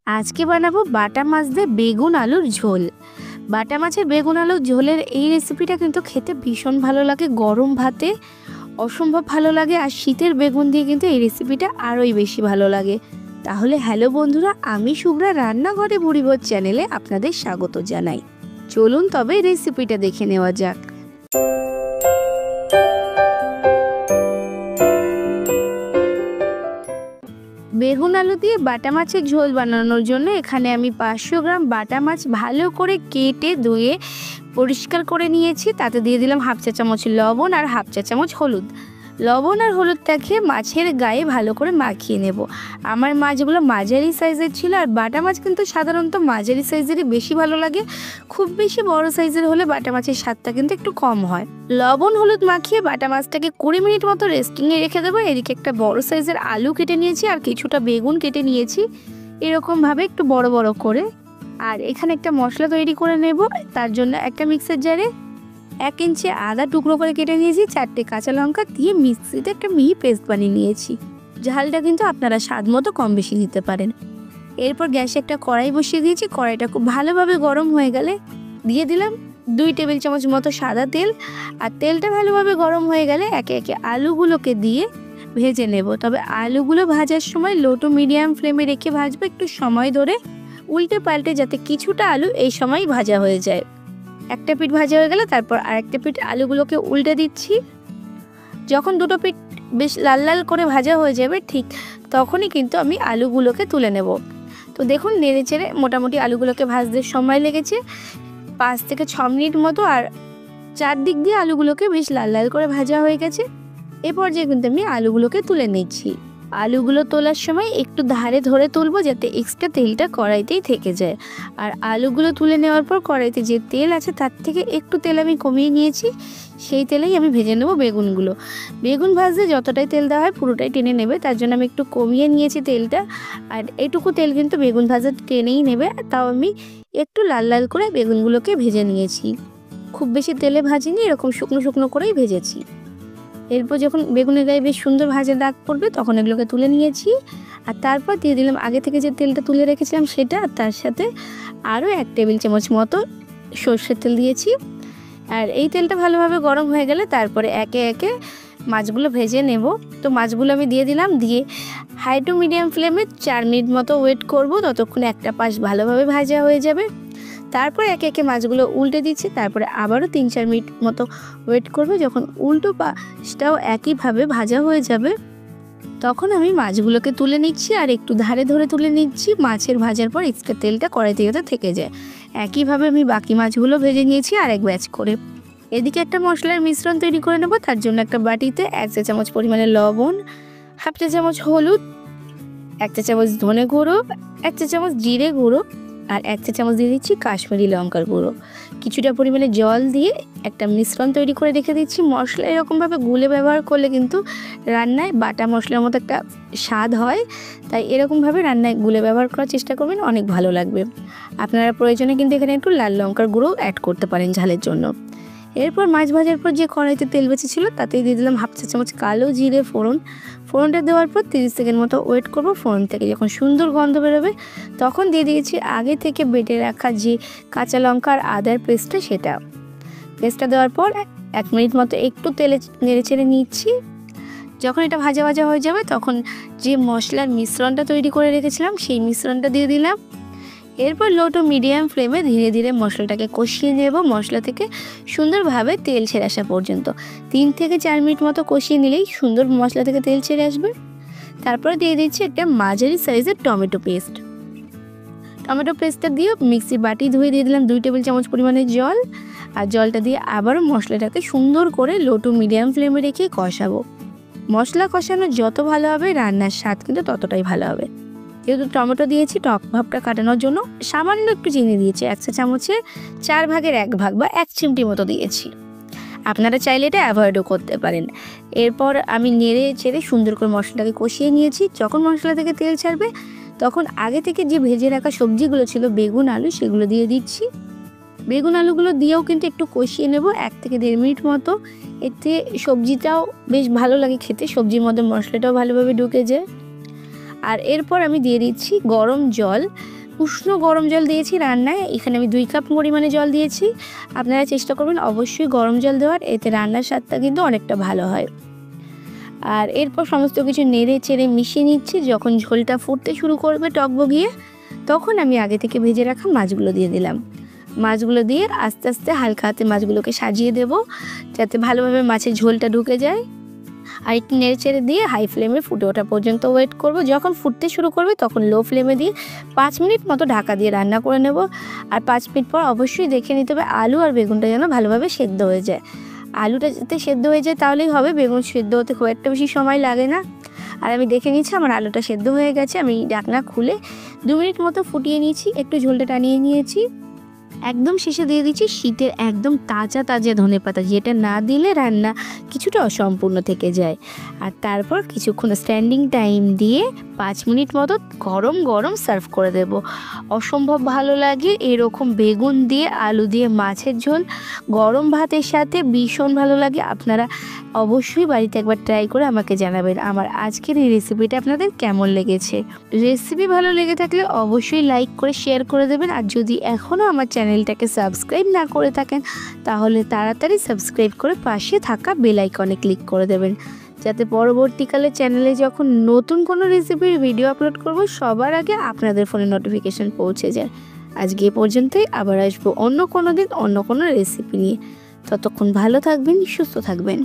আজকে বানাবো বাটা মাছ দিয়ে বেগুন আলুর ঝোল। বাটা মাছের বেগুন আলুর ঝোলের এই রেসিপিটা কিন্তু খেতে ভীষণ ভালো লাগে, গরম ভাতে অসম্ভব ভালো লাগে। আর শীতের বেগুন দিয়ে কিন্তু এই রেসিপিটা আরোই বেশি ভালো লাগে। তাহলে হ্যালো বন্ধুরা, আমি শুভ্রা রান্নাঘরে বুড়িবোধ চ্যানেলে আপনাদের স্বাগত জানাই। চলুন তবে রেসিপিটা দেখে নেওয়া যাক। বেগুন আলু দিয়ে বাটা মাছের ঝোল বানানোর জন্য এখানে আমি 500 গ্রাম বাটা মাছ ভালো করে কেটে ধুয়ে পরিষ্কার করে নিয়েছি। তাতে দিয়ে দিলাম হাফ চা চামচ লবণ আর হাফ চা চামচ হলুদ। লবণ আর হলুদটাকে মাছের গায়ে ভালো করে মাখিয়ে নেব। আমার মাছগুলো মাঝারি সাইজের ছিল, আর বাটা মাছ কিন্তু সাধারণত মাঝারি সাইজেরই বেশি ভালো লাগে। খুব বেশি বড় সাইজের হলে বাটা মাছের স্বাদটা কিন্তু একটু কম হয়। লবণ হলুদ মাখিয়ে বাটা মাছটাকে 20 মিনিট মতো রেস্টিংয়ে রেখে দেবো। এদিকে একটা বড় সাইজের আলু কেটে নিয়েছি আর কিছুটা বেগুন কেটে নিয়েছি এরকমভাবে একটু বড় বড় করে। আর এখানে একটা মশলা তৈরি করে নেব। তার জন্য একটা মিক্সার জারে 1 ইঞ্চি আদা টুকরো করে কেটে নিয়েছি, 4টে কাঁচা লঙ্কা দিয়ে মিক্সিতে একটা মিহি পেস্ট বানিয়ে নিয়েছি। ঝালটা কিন্তু আপনারা স্বাদ মতো কম বেশি দিতে পারেন। এরপর গ্যাসে একটা কড়াই বসিয়ে দিয়েছি। কড়াইটা খুব ভালোভাবে গরম হয়ে গেলে দিয়ে দিলাম 2 টেবিল চামচ মতো সাদা তেল। আর তেলটা ভালোভাবে গরম হয়ে গেলে একে একে আলুগুলোকে দিয়ে ভেজে নেব। তবে আলুগুলো ভাজার সময় লো টু মিডিয়াম ফ্লেমে রেখে ভাজবো, একটু সময় ধরে উল্টে পাল্টে, যাতে কিছুটা আলু এই সময় ভাজা হয়ে যায়। একটা পিঠ ভাজা হয়ে গেলে তারপর আরেকটা পিঠ আলুগুলোকে উল্টে দিচ্ছি। যখন দুটো পিঠ বেশ লাল লাল করে ভাজা হয়ে যাবে ঠিক তখনই কিন্তু আমি আলুগুলোকে তুলে নেব। তো দেখুন নেড়ে চেড়ে মোটামুটি আলুগুলোকে ভাজতে সময় লেগেছে 5 থেকে 6 মিনিট মতো। আর চারদিক দিয়ে আলুগুলোকে বেশ লাল লাল করে ভাজা হয়ে গেছে। এ পর্যায়ে কিন্তু আমি আলুগুলোকে তুলে নিচ্ছি। আলুগুলো তোলার সময় একটু ধারে ধরে তুলবো, যাতে এক্সট্রা তেলটা কড়াইতেই থেকে যায়। আর আলুগুলো তুলে নেওয়ার পর কড়াইতে যে তেল আছে তার থেকে একটু তেল আমি কমিয়ে নিয়েছি। সেই তেলেই আমি ভেজে নেব বেগুনগুলো। বেগুন ভাজতে যতটাই তেল দেওয়া হয় পুরোটাই টেনে নেবে, তার জন্য আমি একটু কমিয়ে নিয়েছি তেলটা। আর এইটুকু তেল কিন্তু বেগুন ভাজা টেনেই নেবে। তাও আমি একটু লাল লাল করে বেগুনগুলোকে ভেজে নিয়েছি। খুব বেশি তেলে ভাজিনি, এরকম শুকনো শুকনো করেই ভেজেছি। এরপর যখন বেগুনের গায়ে বেশ সুন্দর ভাজা দাগ পড়বে তখন এগুলোকে তুলে নিয়েছি। আর তারপর দিয়ে দিলাম আগে থেকে যে তেলটা তুলে রেখেছিলাম সেটা, আর তার সাথে আরও 1 টেবিল চামচ মতো সর্ষের তেল দিয়েছি। আর এই তেলটা ভালোভাবে গরম হয়ে গেলে তারপরে একে একে মাছগুলো ভেজে নেব। তো মাছগুলো আমি দিয়ে দিলাম, দিয়ে হাই টু মিডিয়াম ফ্লেমে 4 মিনিট মতো ওয়েট করব, ততক্ষণে একটা পাশ ভালোভাবে ভাজা হয়ে যাবে। তারপর একে একে মাছগুলো উল্টে দিচ্ছি। তারপরে আবারও 3-4 মিনিট মতো ওয়েট করবে। যখন উল্টো পাশটাও একইভাবে ভাজা হয়ে যাবে তখন আমি মাছগুলোকে তুলে নিচ্ছি। আর একটু ধারে ধরে তুলে নিচ্ছি, মাছের ভাজার পর এক্সট্রা তেলটা কড়াইতে যাতে থেকে যায়। একইভাবে আমি বাকি মাছগুলো ভেজে নিয়েছি আরেক ব্যাচ করে। এদিকে একটা মশলার মিশ্রণ তৈরি করে নেব। তার জন্য একটা বাটিতে 1 চা চামচ পরিমাণে লবণ, হাফ চা চামচ হলুদ, 1 চা চামচ ধনে গুঁড়ো, 1 চা চামচ জিরে গুঁড়ো, আর 1 চা চামচ দিয়ে দিচ্ছি কাশ্মীরি লঙ্কার গুঁড়ো। কিছুটা পরিমাণে জল দিয়ে একটা মিশ্রণ তৈরি করে রেখে দিচ্ছি। মশলা এরকমভাবে গুলে ব্যবহার করলে কিন্তু রান্নায় বাটা মশলার মতো একটা স্বাদ হয়, তাই এরকমভাবে রান্নায় গুলে ব্যবহার করার চেষ্টা করবেন, অনেক ভালো লাগবে। আপনারা প্রয়োজনে কিন্তু এখানে একটু লাল লঙ্কার গুঁড়ো অ্যাড করতে পারেন ঝালের জন্য। এরপর মাছ ভাজার পর যে কড়াইতে তেল বেঁচেছিল তাতেই দিয়ে দিলাম হাফ চা চামচ কালো জিরে ফোড়ন। ফোড়নটা দেওয়ার পর 30 সেকেন্ড মতো ওয়েট করব। ফোড়ন থেকে যখন সুন্দর গন্ধ বেরোবে তখন দিয়ে দিয়েছি আগে থেকে বেটে রাখা যে কাঁচা লঙ্কা আর আদার পেস্টটা দেওয়ার পর 1 মিনিট মতো একটু তেলে নেড়ে চেড়ে নিচ্ছি। যখন এটা ভাজা ভাজা হয়ে যাবে তখন যে মশলার মিশ্রণটা তৈরি করে রেখেছিলাম সেই মিশ্রণটা দিয়ে দিলাম। এরপর লো টু মিডিয়াম ফ্লেমে ধীরে ধীরে মশলাটাকে কষিয়ে নেব, মশলা থেকে সুন্দরভাবে তেল ছেড়ে আসা পর্যন্ত। 3 থেকে 4 মিনিট মতো কষিয়ে নিলেই সুন্দর মশলা থেকে তেল ছেড়ে আসবে। তারপরে দিয়ে দিচ্ছি একটা মাঝারি সাইজের টমেটো পেস্টটা দিয়ে মিক্সির বাটি ধুয়ে দিয়ে দিলাম 2 টেবিল চামচ পরিমাণে জল। আর জলটা দিয়ে আবারও মশলাটাকে সুন্দর করে লো টু মিডিয়াম ফ্লেমে রেখে কষাবো। মশলা কষানো যত ভালো হবে রান্নার স্বাদ কিন্তু ততটাই ভালো হবে। যেহেতু টমেটো দিয়েছি, টক ভাবটা কাটানোর জন্য সামান্য একটু চিনি দিয়েছি, 1 চা চামচের 4 ভাগের 1 ভাগ বা 1 চিমটি মতো দিয়েছি। আপনারা চাইলে এটা অ্যাভয়েডও করতে পারেন। এরপর আমি নেড়ে চেড়ে সুন্দর করে মশলাটাকে কষিয়ে নিয়েছি। যখন মশলা থেকে তেল ছাড়বে তখন আগে থেকে যে ভেজে রাখা সবজিগুলো ছিল বেগুন আলু সেগুলো দিয়ে দিচ্ছি। বেগুন আলুগুলো দিয়েও কিন্তু একটু কষিয়ে নেব 1 থেকে 1.5 মিনিট মতো। এতে সবজিটাও বেশ ভালো লাগে খেতে, সবজির মধ্যে মশলাটাও ভালোভাবে ঢুকে যায়। আর এরপর আমি দিয়ে দিচ্ছি গরম জল, উষ্ণ গরম জল দিয়েছি রান্নায়। এখানে আমি 2 কাপ পরিমাণে জল দিয়েছি। আপনারা চেষ্টা করবেন অবশ্যই গরম জল দেওয়ার, এতে রান্নার স্বাদটা কিন্তু অনেকটা ভালো হয়। আর এরপর সমস্ত কিছু নেড়ে চেড়ে মিশিয়ে নিচ্ছি। যখন ঝোলটা ফুটতে শুরু করবে টকবগিয়ে, তখন আমি আগে থেকে ভেজে রাখা মাছগুলো দিয়ে দিলাম। মাছগুলো দিয়ে আস্তে আস্তে হালকা হাতে মাছগুলোকে সাজিয়ে দেব, যাতে ভালোভাবে মাছের ঝোলটা ঢুকে যায়। আর একটু নেড়ে চেড়ে দিয়ে হাই ফ্লেমে ফুটে ওঠা পর্যন্ত ওয়েট করব। যখন ফুটতে শুরু করবে তখন লো ফ্লেমে দিয়ে 5 মিনিট মতো ঢাকা দিয়ে রান্না করে নেব। আর 5 মিনিট পর অবশ্যই দেখে নিতে হবে আলু আর বেগুনটা যেন ভালোভাবে সেদ্ধ হয়ে যায়। আলুটা যাতে সেদ্ধ হয়ে যায় তাহলেই হবে, বেগুন সেদ্ধ হতে খুব একটা বেশি সময় লাগে না। আর আমি দেখে নিচ্ছি আমার আলুটা সেদ্ধ হয়ে গেছে। আমি ঢাকনা খুলে 2 মিনিট মতো ফুটিয়ে নিয়েছি, একটু ঝোলটা টানিয়ে নিয়েছি। একদম শেষে দিয়ে দিচ্ছি শীতের একদম তাজা তাজা ধনেপাতা, যেটা না দিলে রান্না কিছুটা অসম্পূর্ণ থেকে যায়। আর তারপর কিছুক্ষণ স্ট্যান্ডিং টাইম দিয়ে 5 মিনিট মতো গরম গরম সার্ভ করে দেব। অসম্ভব ভালো লাগে এরকম বেগুন দিয়ে আলু দিয়ে মাছের ঝোল গরম ভাতের সাথে, ভীষণ ভালো লাগে। আপনারা অবশ্যই বাড়িতে একবার ট্রাই করে আমাকে জানাবেন আমার আজকের এই রেসিপিটা আপনাদের কেমন লেগেছে। রেসিপি ভালো লেগে থাকলে অবশ্যই লাইক করে শেয়ার করে দেবেন। আর যদি এখনও আমার চ্যানেলটাকে সাবস্ক্রাইব না করে থাকেন তাহলে তাড়াতাড়ি সাবস্ক্রাইব করে পাশে থাকা বেল আইকনে ক্লিক করে দেবেন, যাতে পরবর্তীকালে চ্যানেলে যখন নতুন কোনো রেসিপির ভিডিও আপলোড করব সবার আগে আপনাদের ফোনে নোটিফিকেশান পৌঁছে যায়। আজকে এ পর্যন্তই, আবার আসবো অন্য কোনো দিন অন্য কোনো রেসিপি নিয়ে। ততক্ষণ ভালো থাকবেন, সুস্থ থাকবেন।